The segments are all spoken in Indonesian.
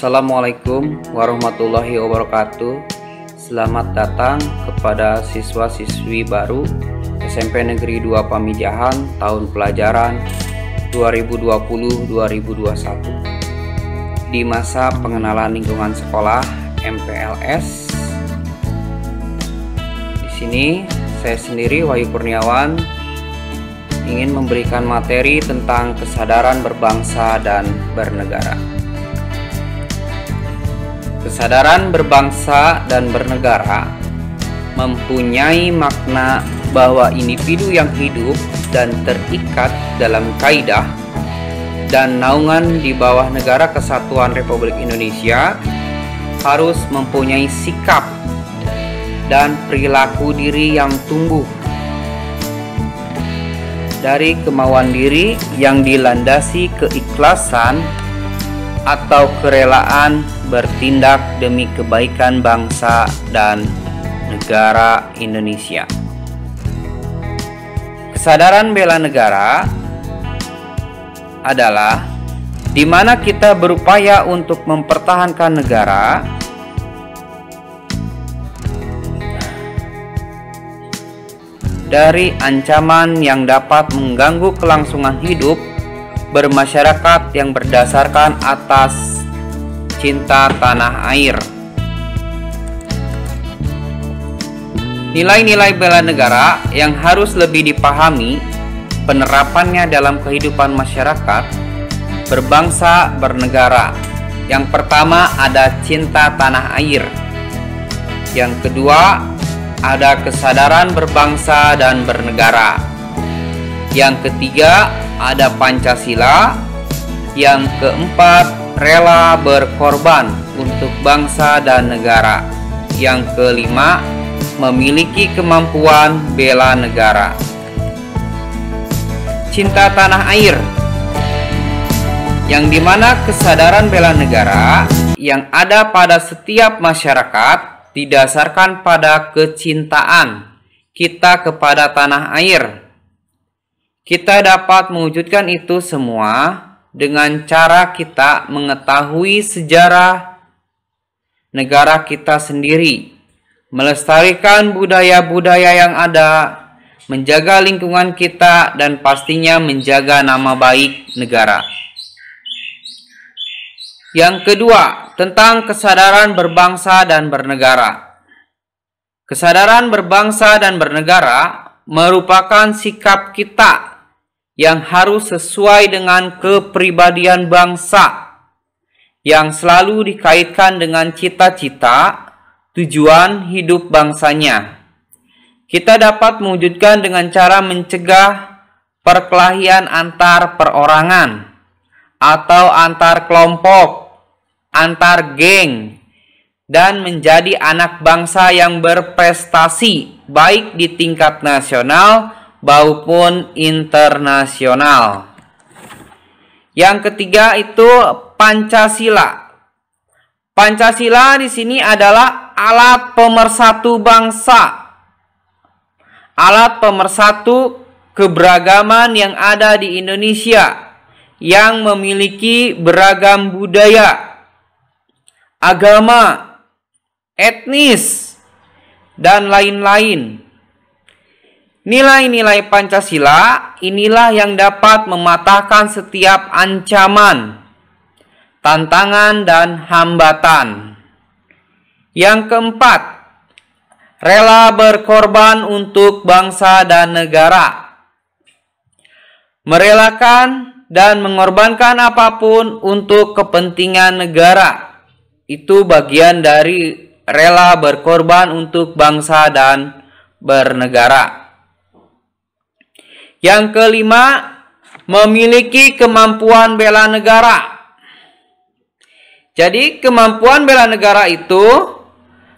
Assalamualaikum warahmatullahi wabarakatuh. Selamat datang kepada siswa-siswi baru SMP Negeri 2 Pamijahan tahun pelajaran 2020-2021 di masa pengenalan lingkungan sekolah MPLS. Di sini saya sendiri, Wahyu Kurniawan, ingin memberikan materi tentang kesadaran berbangsa dan bernegara. Kesadaran berbangsa dan bernegara mempunyai makna bahwa individu yang hidup dan terikat dalam kaidah dan naungan di bawah Negara Kesatuan Republik Indonesia harus mempunyai sikap dan perilaku diri yang tumbuh dari kemauan diri yang dilandasi keikhlasan atau kerelaan bertindak demi kebaikan bangsa dan negara Indonesia. Kesadaran bela negara adalah di mana kita berupaya untuk mempertahankan negara dari ancaman yang dapat mengganggu kelangsungan hidup bermasyarakat yang berdasarkan atas cinta tanah air. Nilai-nilai bela negara yang harus lebih dipahami penerapannya dalam kehidupan masyarakat berbangsa bernegara. Yang pertama ada cinta tanah air. Yang kedua ada kesadaran berbangsa dan bernegara. Yang ketiga ada Pancasila. Yang keempat rela berkorban untuk bangsa dan negara. Yang kelima memiliki kemampuan bela negara. Cinta tanah air, yang dimana kesadaran bela negara yang ada pada setiap masyarakat didasarkan pada kecintaan kita kepada tanah air. Kita dapat mewujudkan itu semua dengan cara kita mengetahui sejarah negara kita sendiri, melestarikan budaya-budaya yang ada, menjaga lingkungan kita, dan pastinya menjaga nama baik negara. Yang kedua, tentang kesadaran berbangsa dan bernegara. Kesadaran berbangsa dan bernegara merupakan sikap kita yang harus sesuai dengan kepribadian bangsa yang selalu dikaitkan dengan cita-cita tujuan hidup bangsanya. Kita dapat mewujudkan dengan cara mencegah perkelahian antar perorangan atau antar kelompok, antar geng, dan menjadi anak bangsa yang berprestasi baik di tingkat nasional maupun internasional. Yang ketiga itu Pancasila. Pancasila di sini adalah alat pemersatu bangsa, alat pemersatu keberagaman yang ada di Indonesia yang memiliki beragam budaya, agama, etnis, dan lain-lain. Nilai-nilai Pancasila inilah yang dapat mematahkan setiap ancaman, tantangan, dan hambatan. Yang keempat, rela berkorban untuk bangsa dan negara. Merelakan dan mengorbankan apapun untuk kepentingan negara. Itu bagian dari rela berkorban untuk bangsa dan bernegara. Yang kelima, memiliki kemampuan bela negara. Jadi kemampuan bela negara itu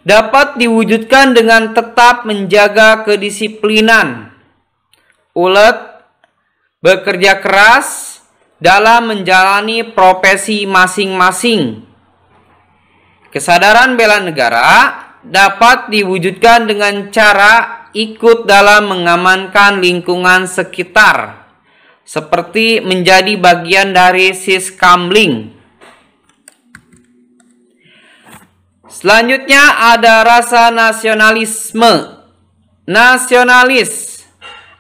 dapat diwujudkan dengan tetap menjaga kedisiplinan, ulet, bekerja keras dalam menjalani profesi masing-masing. Kesadaran bela negara dapat diwujudkan dengan cara ikut dalam mengamankan lingkungan sekitar, seperti menjadi bagian dari Siskamling Selanjutnya ada rasa nasionalisme. Nasionalis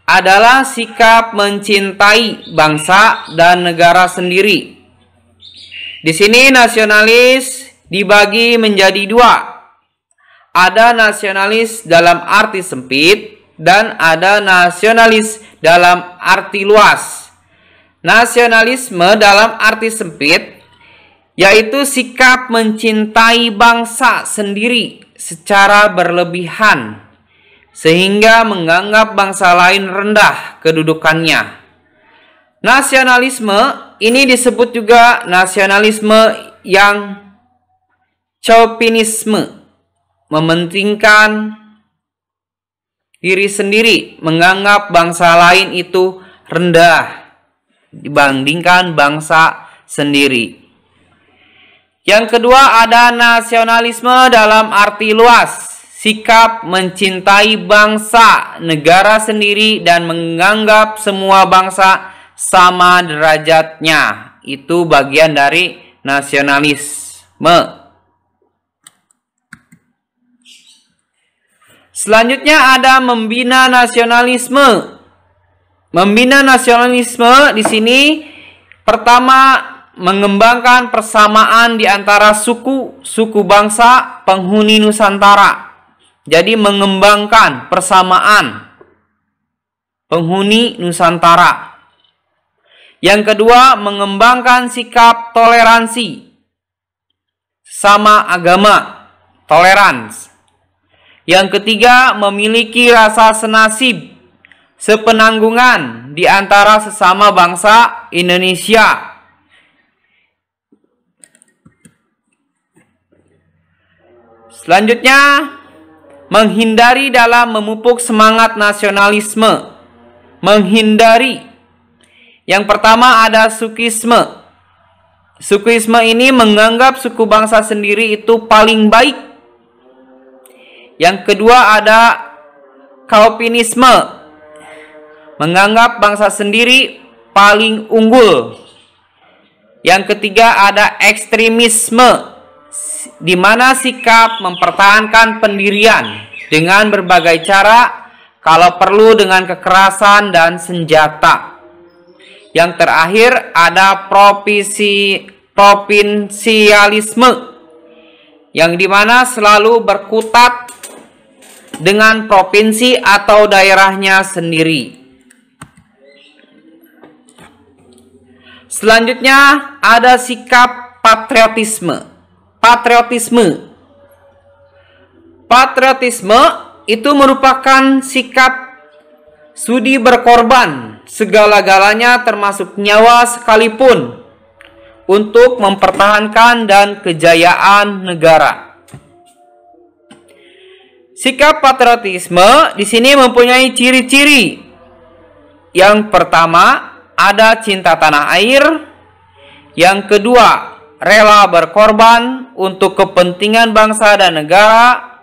adalah sikap mencintai bangsa dan negara sendiri. Di sini nasionalis dibagi menjadi dua. Ada nasionalis dalam arti sempit dan ada nasionalis dalam arti luas. Nasionalisme dalam arti sempit yaitu sikap mencintai bangsa sendiri secara berlebihan sehingga menganggap bangsa lain rendah kedudukannya. Nasionalisme ini disebut juga nasionalisme yang chauvinisme, mementingkan diri sendiri, menganggap bangsa lain itu rendah dibandingkan bangsa sendiri. Yang kedua ada nasionalisme dalam arti luas, sikap mencintai bangsa, negara sendiri dan menganggap semua bangsa sama derajatnya. Itu bagian dari nasionalisme. Selanjutnya ada membina nasionalisme. Membina nasionalisme di sini pertama mengembangkan persamaan di antara suku bangsa penghuni Nusantara. Jadi mengembangkan persamaan penghuni Nusantara. Yang kedua, mengembangkan sikap toleransi sama agama, tolerans. Yang ketiga, memiliki rasa senasib, sepenanggungan di antara sesama bangsa Indonesia. Selanjutnya, menghindari dalam memupuk semangat nasionalisme. Menghindari. Yang pertama ada sukisme. Sukisme ini menganggap suku bangsa sendiri itu paling baik. Yang kedua ada chauvinisme. Menganggap bangsa sendiri paling unggul. Yang ketiga ada ekstremisme, di mana sikap mempertahankan pendirian dengan berbagai cara, kalau perlu dengan kekerasan dan senjata. Yang terakhir ada provinsialisme, yang dimana selalu berkutat dengan provinsi atau daerahnya sendiri. Selanjutnya ada sikap patriotisme. Patriotisme itu merupakan sikap sudi berkorban segala-galanya termasuk nyawa sekalipun untuk mempertahankan dan kejayaan negara. Sikap patriotisme di sini mempunyai ciri-ciri. Yang pertama ada cinta tanah air. Yang kedua rela berkorban untuk kepentingan bangsa dan negara.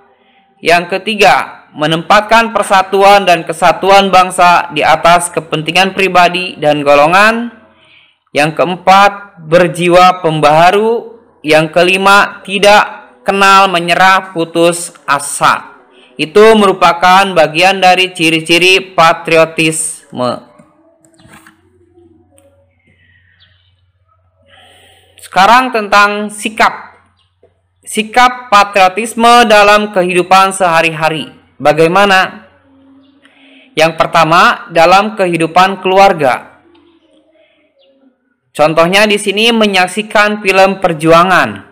Yang ketiga, menempatkan persatuan dan kesatuan bangsa di atas kepentingan pribadi dan golongan. Yang keempat, berjiwa pembaharu. Yang kelima, tidak kenal menyerah, putus asa. Itu merupakan bagian dari ciri-ciri patriotisme. Sekarang tentang sikap patriotisme dalam kehidupan sehari-hari. Bagaimana? Yang pertama, dalam kehidupan keluarga. Contohnya di sini menyaksikan film perjuangan,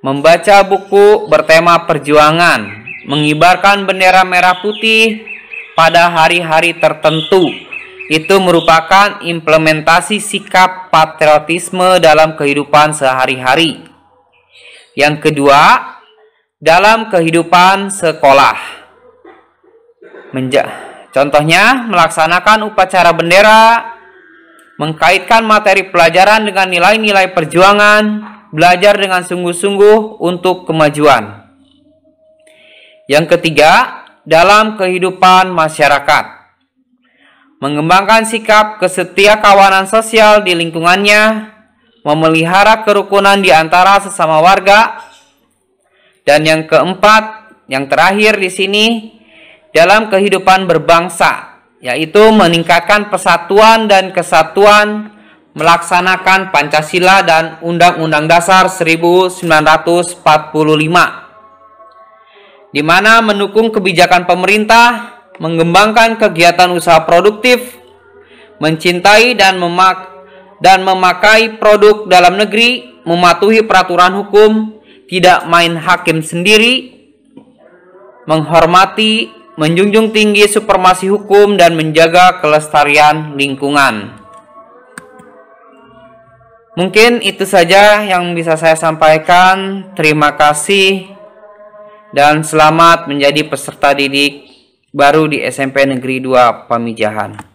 membaca buku bertema perjuangan, mengibarkan bendera merah putih pada hari-hari tertentu. Itu merupakan implementasi sikap patriotisme dalam kehidupan sehari-hari. Yang kedua, dalam kehidupan sekolah. Contohnya, melaksanakan upacara bendera, mengkaitkan materi pelajaran dengan nilai-nilai perjuangan, belajar dengan sungguh-sungguh untuk kemajuan. Yang ketiga, dalam kehidupan masyarakat. Mengembangkan sikap kesetiakawanan sosial di lingkungannya, memelihara kerukunan di antara sesama warga, Dan yang keempat, yang terakhir di sini, dalam kehidupan berbangsa, yaitu meningkatkan persatuan dan kesatuan, melaksanakan Pancasila dan Undang-Undang Dasar 1945, di mana mendukung kebijakan pemerintah, mengembangkan kegiatan usaha produktif, mencintai dan memakai produk dalam negeri, mematuhi peraturan hukum, tidak main hakim sendiri, menghormati, menjunjung tinggi supremasi hukum, dan menjaga kelestarian lingkungan. Mungkin itu saja yang bisa saya sampaikan. Terima kasih dan selamat menjadi peserta didik baru di SMP Negeri 2 Pamijahan.